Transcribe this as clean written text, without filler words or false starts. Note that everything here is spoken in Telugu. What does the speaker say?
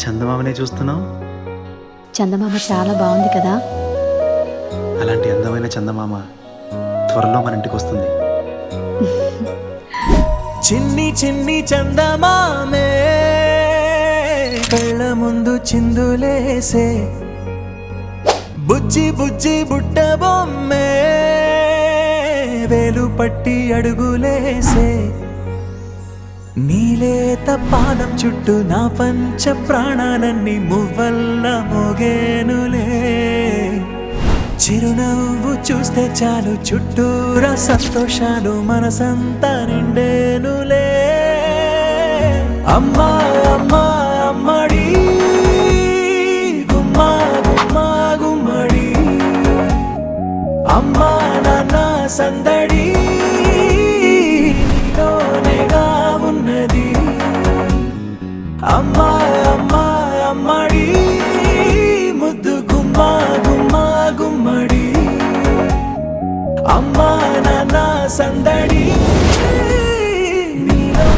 చందమామనే చూస్తున్నావు? చందమామ చాలా బాగుంది కదా. అలాంటి అందమైన చందమామ త్వరలో మన ఇంటికి వస్తుంది. చిన్ని చిన్ని చందమామే కళ్ళ ముందు చిందులేసే, బుజ్జి బుజ్జి బుట్ట బొమ్మే వేలు పట్టి అడుగులేసే, నీలేత పాదం చుట్టూ నా పంచ ప్రాణాలన్నీ మువ్వల్ల మోగేనులే, చిరునవ్వు చూస్తే చాలు చుట్టూరా సంతోషాలు మనసంతా నిండేనులే. అమ్మా అమ్మా అమ్మడి గుమ్మా గుమ్మా గుమ్మడి, అమ్మా నాన్న సందడి నీలోనేగా ఉన్నది. అమ్మా అమ్మా అమ్మడి ముద్దు గుమ్మా గుమ్మా గుమ్మడి, అమ్మా నాన్న సందడి నీలో